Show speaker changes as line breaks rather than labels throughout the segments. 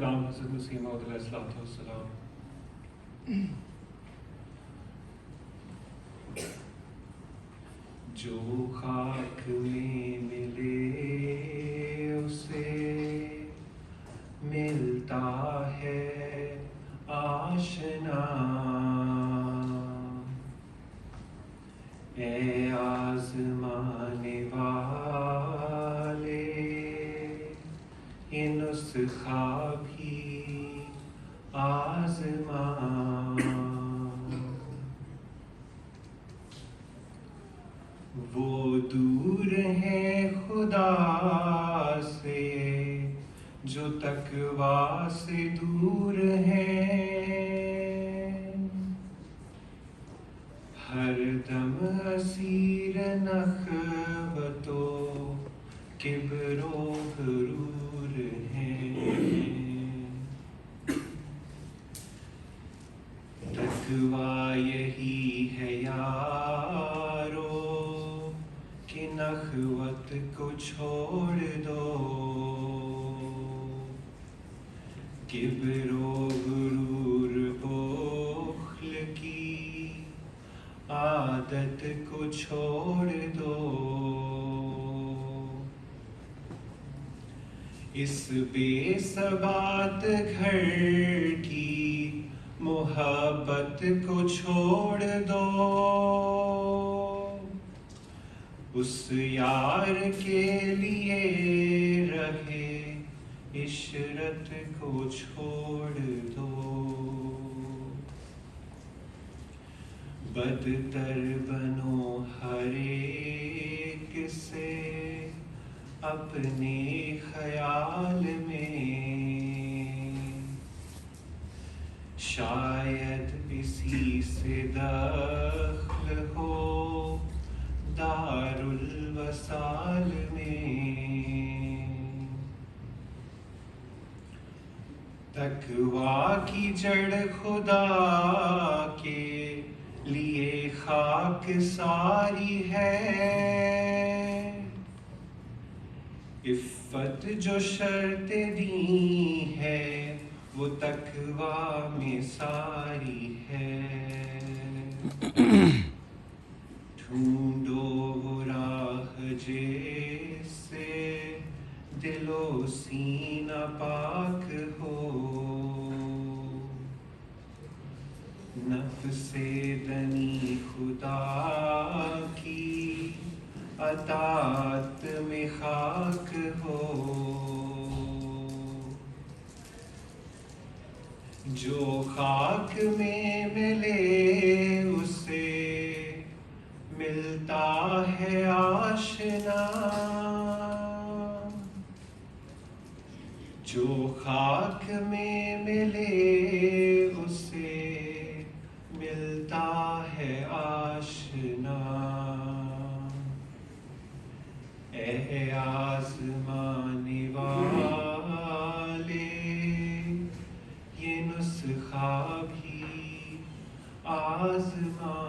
رام حضرت مسیح موعود علیہ الصلوۃ والسلام۔ جو خاک میں ملے اسے ملتا ہے آشنا، اے آزمانے والے یہ نسخہ بھی آزما، وہ دور ہیں خدا سے جو تقویٰ سے دور ہیں، ہر دم اسیر نخوت و کبر و غرور ہیں، تقویٰ یہی ہے یارو کہ نخوت کو چھوڑ دو، کبر و غرور بخل کی عادت کو چھوڑ دو، اس بے ثبات گھر کی محبت کو چھوڑ دو، اس یار کے لیے رہے عشرت کو چھوڑ دو، بدتر بنو ہر ایک سے اپنے خیال میں، شاید اسی سے دخل ہو دار الوصال میں، تقویٰ کی جڑ خدا کے لیے خاک ساری ہے، عفت جو شرط دی ہے وہ تقویٰ میں ساری ہے، ڈھونڈو وہ راہ جس سے دل و سینہ پاک ہو، نفس دنی خدا کی اطاعت میں خاک ہو، جو خاک میں ملے اسے ملتا ہے آشنا، جو خاک میں ملے اسے ملتا ہے آشنا، اے آزمانے والے یہ نسخہ بھی آزما،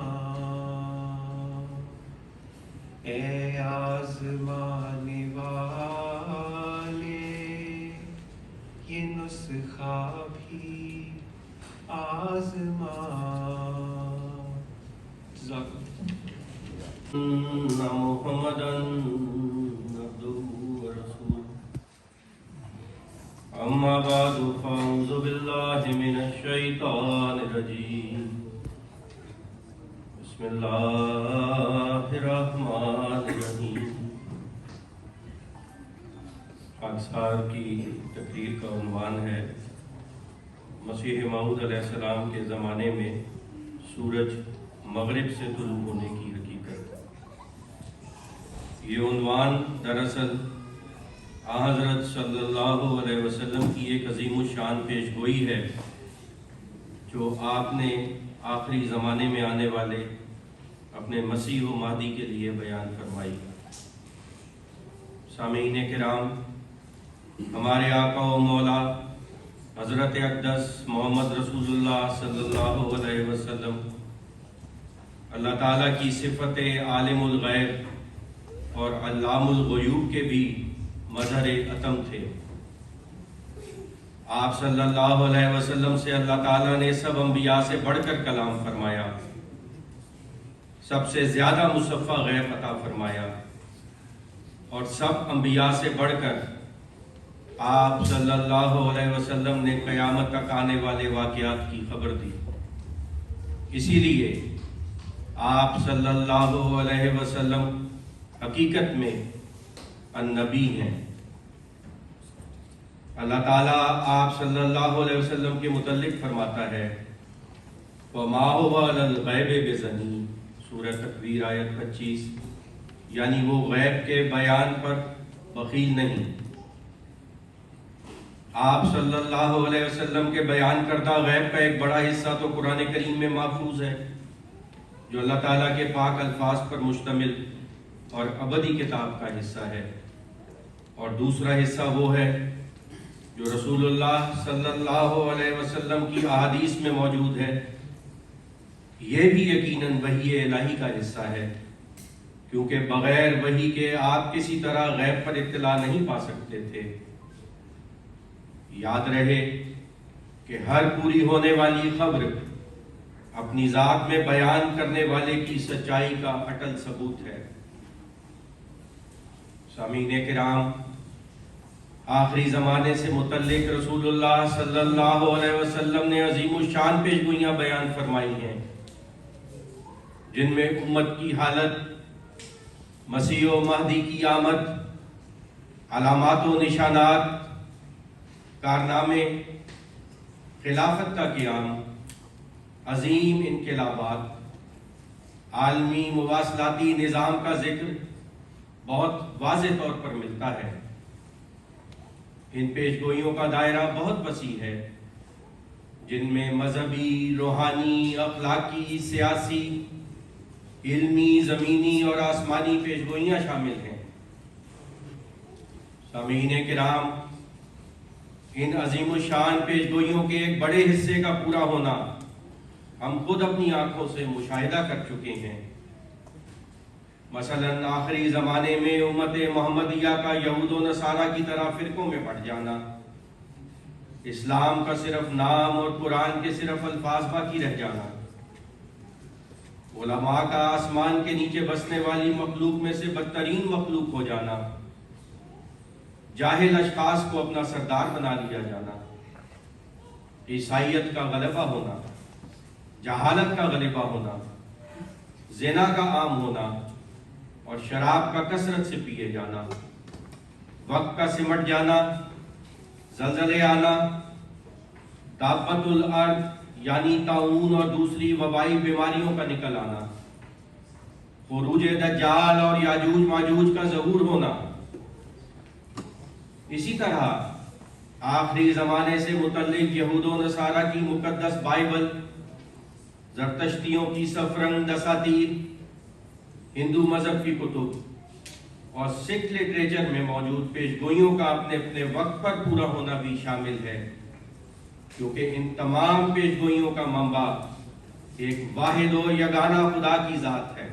اے آزمانے والے یہ نسخہ بھی آزما۔
محمدًا عبده ورسوله أما بعد فأعوذ بالله من الشيطان الرجيم بسم الله الرحمن الرحيم۔ خاکسار کی تقریر کا عنوان ہے مسیح موعود علیہ السلام کے زمانے میں سورج مغرب سے طلوع ہونے کی حقیقت۔ یہ عنوان دراصل حضرت صلی اللہ علیہ وسلم کی ایک عظیم الشان پیش گوئی ہے جو آپ نے آخری زمانے میں آنے والے اپنے مسیح و مہدی کے لیے بیان فرمائی۔ سامعین کرام، ہمارے آقا و مولا حضرت اقدس محمد رسول اللہ صلی اللہ علیہ وسلم اللہ تعالیٰ کی صفت عالم الغیب اور علام الغیوب کے بھی مظہر اتم تھے۔ آپ صلی اللہ علیہ وسلم سے اللہ تعالیٰ نے سب انبیاء سے بڑھ کر کلام فرمایا، سب سے زیادہ مصفح غیب عطا فرمایا، اور سب انبیاء سے بڑھ کر آپ صلی اللہ علیہ وسلم نے قیامت تک آنے والے واقعات کی خبر دی۔ اسی لیے آپ صلی اللہ علیہ وسلم حقیقت میں النبی ہیں۔ اللہ تعالیٰ آپ صلی اللہ علیہ وسلم کے متعلق فرماتا ہے وَمَا هُوَ عَلَى الْغَيْبِ بِضَنِينٍ، سورہ تکویر آیت 25، یعنی وہ غیب کے بیان پر بخیل نہیں۔ آپ صلی اللہ علیہ وسلم کے بیان کردہ غیب کا ایک بڑا حصہ تو قرآن کریم میں محفوظ ہے، جو اللہ تعالیٰ کے پاک الفاظ پر مشتمل اور ابدی کتاب کا حصہ ہے، اور دوسرا حصہ وہ ہے جو رسول اللہ صلی اللہ علیہ وسلم کی احادیث میں موجود ہے۔ یہ بھی یقیناً وحی الہی کا حصہ ہے، کیونکہ بغیر وحی کے آپ کسی طرح غیب پر اطلاع نہیں پا سکتے تھے۔ یاد رہے کہ ہر پوری ہونے والی خبر اپنی ذات میں بیان کرنے والے کی سچائی کا اٹل ثبوت ہے۔ سامعین کرام، آخری زمانے سے متعلق رسول اللہ صلی اللہ علیہ وسلم نے عظیم الشان پیشگوئیاں بیان فرمائی ہیں، جن میں امت کی حالت، مسیح و مہدی کی آمد، علامات و نشانات، کارنامے، خلافت کا قیام، عظیم انقلابات، عالمی مواصلاتی نظام کا ذکر بہت واضح طور پر ملتا ہے۔ ان پیشگوئیوں کا دائرہ بہت وسیع ہے، جن میں مذہبی، روحانی، اخلاقی، سیاسی، علمی، زمینی اور آسمانی پیشگوئیاں شامل ہیں۔ سامعین کرام، ان عظیم الشان پیشگوئیوں کے ایک بڑے حصے کا پورا ہونا ہم خود اپنی آنکھوں سے مشاہدہ کر چکے ہیں۔ مثلاً آخری زمانے میں امت محمدیہ کا یہود و نصارہ کی طرح فرقوں میں بٹ جانا، اسلام کا صرف نام اور قرآن کے صرف الفاظ باقی رہ جانا، علماء کا آسمان کے نیچے بسنے والی مخلوق میں سے بدترین مخلوق ہو جانا، جاہل اشخاص کو اپنا سردار بنا لیا جانا، عیسائیت کا غلبہ ہونا، جہالت کا غلبہ ہونا، زنا کا عام ہونا اور شراب کا کثرت سے پیے جانا، وقت کا سمٹ جانا، زلزلے آنا، دابت الارض یعنی طاعون اور دوسری وبائی بیماریوں کا نکل آنا، خروج دجال اور یاجوج ماجوج کا ظہور ہونا۔ اسی طرح آخری زمانے سے متعلق یہود و نصارہ کی مقدس بائبل، زرتشتیوں کی سفرنگ دساتیر، ہندو مذہب کی کتب اور سکھ لٹریچر میں موجود پیشگوئیوں کا اپنے اپنے وقت پر پورا ہونا بھی شامل ہے، کیونکہ ان تمام پیشگوئیوں کا منبع ایک واحد و یگانہ خدا کی ذات ہے۔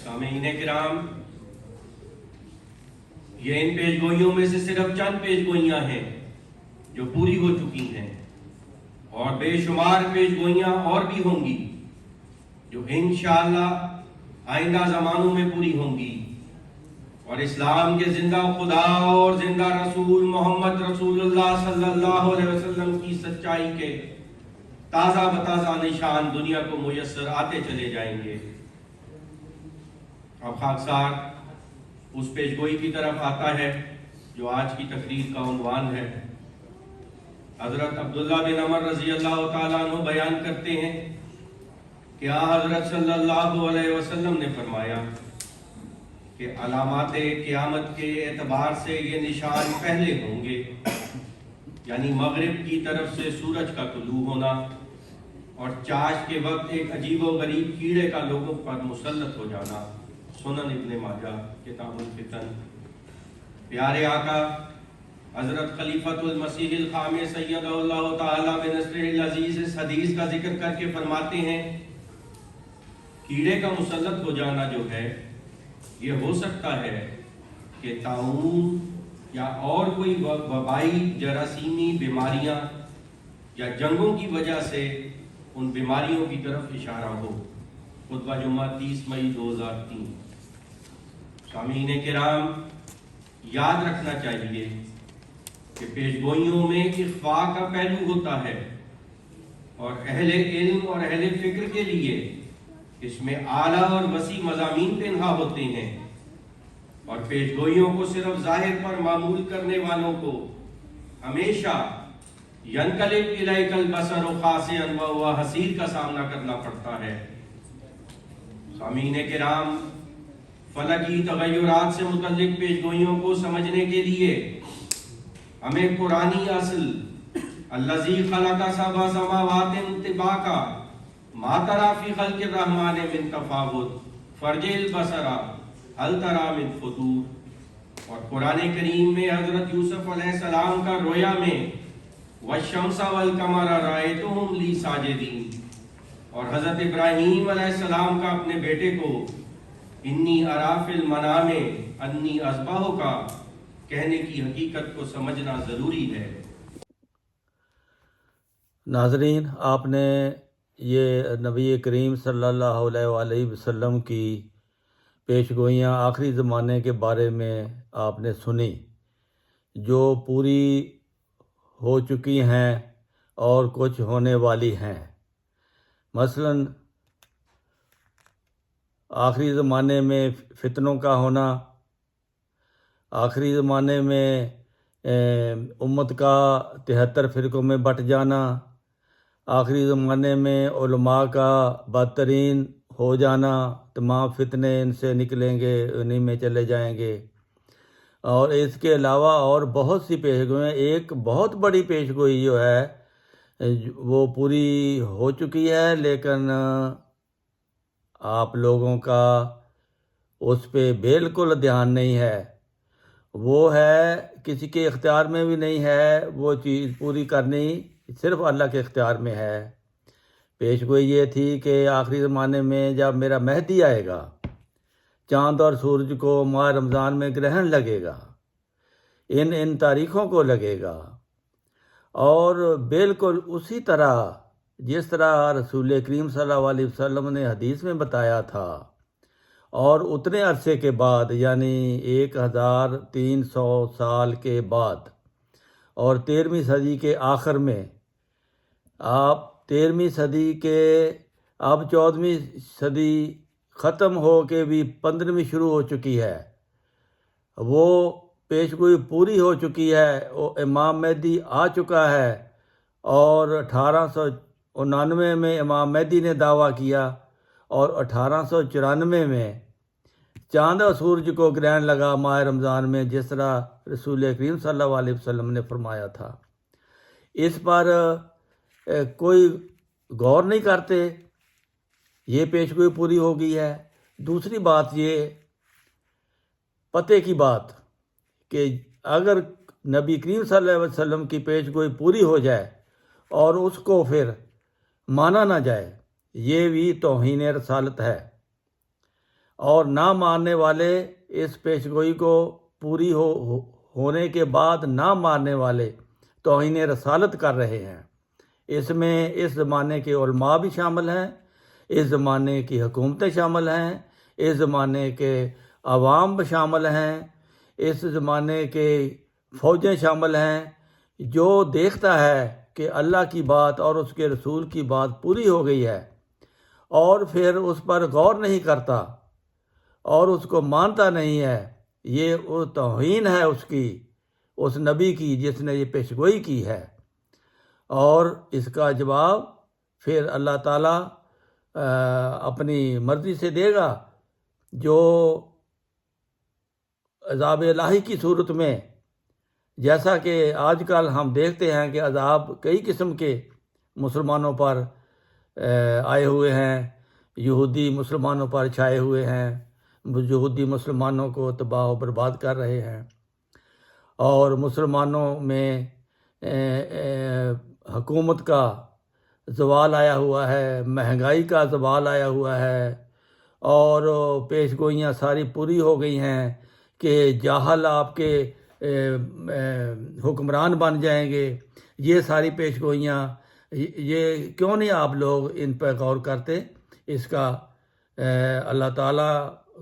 سامعین کرام، یہ ان پیشگوئیوں میں سے صرف چند پیشگوئیاں ہیں جو پوری ہو چکی ہیں، اور بے شمار پیشگوئیاں اور بھی ہوں گی جو انشاءاللہ آئندہ زمانوں میں پوری ہوں گی، اور اسلام کے زندہ خدا اور زندہ رسول محمد رسول اللہ صلی اللہ علیہ وسلم کی سچائی کے تازہ بتازہ نشان دنیا کو میسر آتے چلے جائیں گے۔ اب خاکسار اس پیشگوئی کی طرف آتا ہے جو آج کی تقریر کا عنوان ہے۔ حضرت عبداللہ بن عمر رضی اللہ تعالیٰ عنہ بیان کرتے ہیں کہ حضرت صلی اللہ علیہ وسلم نے فرمایا کہ علامات قیامت کے اعتبار سے یہ نشان پہلے ہوں گے، یعنی مغرب کی طرف سے سورج کا طلوع ہونا اور چاش کے وقت ایک عجیب و غریب کیڑے کا لوگوں پر مسلط ہو جانا۔ سنن ابن ماجہ کتاب الفتن۔ پیارے آقا حضرت خلیفۃ المسیح الخامس سید اللہ تعالی بنصرہ العزیز اس حدیث کا ذکر کر کے فرماتے ہیں، کیڑے کا مسلط ہو جانا جو ہے یہ ہو سکتا ہے کہ طاعون یا اور کوئی وبائی جراثیمی بیماریاں یا جنگوں کی وجہ سے ان بیماریوں کی طرف اشارہ ہو۔ خطبہ جمعہ 30 مئی 2003۔ سامعین کرام، یاد رکھنا چاہیے کہ پیشگوئیوں میں اخفاء کا پہلو ہوتا ہے، اور اہل علم اور اہل فکر کے لیے اس میں اعلیٰ اور وسیع مضامین پنہا ہوتے ہیں، اور پیشگوئیوں کو صرف ظاہر پر معمول کرنے والوں کو ہمیشہ ینقلب الیک البصر خاسئا وہو حسیر کا سامنا کرنا پڑتا ہے۔ سامعین کرام، فلکی تغیرات سے متعلق پیشگوئیوں کو سمجھنے کے لیے ہمیں قرآنی اصل الذی خلق سبع سماوات طباقا ما تری فی خلق الرحمن من تفاوت فارجع البصر هل تری من فطور، اور قرآن کریم میں حضرت یوسف علیہ السلام کا رویا میں والشمس والقمر رأیتہم لی ساجدین، اور حضرت ابراہیم علیہ السلام کا اپنے بیٹے کو انی اری فی المنام انی اذبحک کہنے کی حقیقت کو سمجھنا ضروری ہے۔
ناظرین، آپ نے یہ نبی کریم صلی اللہ علیہ وآلہ وسلم کی پیشگوئیاں آخری زمانے کے بارے میں آپ نے سنی، جو پوری ہو چکی ہیں اور کچھ ہونے والی ہیں۔ مثلاً آخری زمانے میں فتنوں کا ہونا، آخری زمانے میں امت کا 73 فرقوں میں بٹ جانا، آخری زمانے میں علماء کا بدترین ہو جانا، تمام فتنے ان سے نکلیں گے، انہی میں چلے جائیں گے، اور اس کے علاوہ اور بہت سی پیشگوئیاں۔ ایک بہت بڑی پیشگوئی جو ہے وہ پوری ہو چکی ہے، لیکن آپ لوگوں کا اس پہ بالکل دھیان نہیں ہے، وہ ہے کسی کے اختیار میں بھی نہیں ہے، وہ چیز پوری کرنی صرف اللہ کے اختیار میں ہے۔ پیشگوئی یہ تھی کہ آخری زمانے میں جب میرا مہدی آئے گا، چاند اور سورج کو ماہ رمضان میں گرہن لگے گا، ان تاریخوں کو لگے گا، اور بالکل اسی طرح جس طرح رسول کریم صلی اللہ علیہ وسلم نے حدیث میں بتایا تھا، اور اتنے عرصے کے بعد، یعنی 1300 سال کے بعد، اور 13ویں صدی کے آخر میں، آپ 13ویں صدی کے اب 14ویں صدی ختم ہو کے بھی 15ویں شروع ہو چکی ہے، وہ پیشگوئی پوری ہو چکی ہے، وہ امام مہدی آ چکا ہے، اور 1899 میں امام مہدی نے دعویٰ کیا، اور 1894 میں چاند اور سورج کو گرہن لگا ماہ رمضان میں، جس طرح رسول کریم صلی اللہ علیہ وسلم نے فرمایا تھا۔ اس پر کوئی غور نہیں کرتے، یہ پیشگوئی پوری ہو گئی ہے۔ دوسری بات یہ پتے کی بات کہ اگر نبی کریم صلی اللہ علیہ وسلم کی پیشگوئی پوری ہو جائے اور اس کو پھر مانا نہ جائے، یہ بھی توہین رسالت ہے، اور نہ ماننے والے اس پیشگوئی کو پوری ہونے کے بعد نہ ماننے والے توہین رسالت کر رہے ہیں۔ اس میں اس زمانے کے علماء بھی شامل ہیں، اس زمانے کی حکومتیں شامل ہیں، اس زمانے کے عوام بھی شامل ہیں، اس زمانے کے فوجیں شامل ہیں، جو دیکھتا ہے کہ اللہ کی بات اور اس کے رسول کی بات پوری ہو گئی ہے، اور پھر اس پر غور نہیں کرتا اور اس کو مانتا نہیں ہے۔ یہ وہ توہین ہے اس نبی کی جس نے یہ پیشگوئی کی ہے، اور اس کا جواب پھر اللہ تعالیٰ اپنی مرضی سے دے گا، جو عذاب الہی کی صورت میں، جیسا کہ آج کل ہم دیکھتے ہیں کہ عذاب کئی قسم کے مسلمانوں پر آئے ہوئے ہیں، یہودی مسلمانوں پر چھائے ہوئے ہیں، یہودی مسلمانوں کو تباہ و برباد کر رہے ہیں، اور مسلمانوں میں حکومت کا زوال آیا ہوا ہے، مہنگائی کا زوال آیا ہوا ہے، اور پیش گوئیاں ساری پوری ہو گئی ہیں کہ جاہل آپ کے حکمران بن جائیں گے، یہ ساری پیش گوئیاں، یہ کیوں نہیں آپ لوگ ان پہ غور کرتے؟ اس کا اللہ تعالیٰ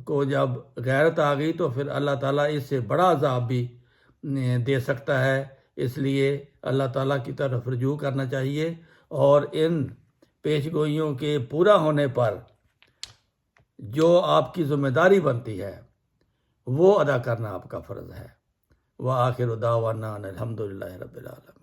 کو جب غیرت آ گئی تو پھر اللہ تعالیٰ اس سے بڑا عذاب بھی دے سکتا ہے، اس لیے اللہ تعالیٰ کی طرف رجوع کرنا چاہیے اور ان پیش گوئیوں کے پورا ہونے پر جو آپ کی ذمہ داری بنتی ہے وہ ادا کرنا آپ کا فرض ہے۔ وآخر دعوانا ان الحمدللہ رب العالمین۔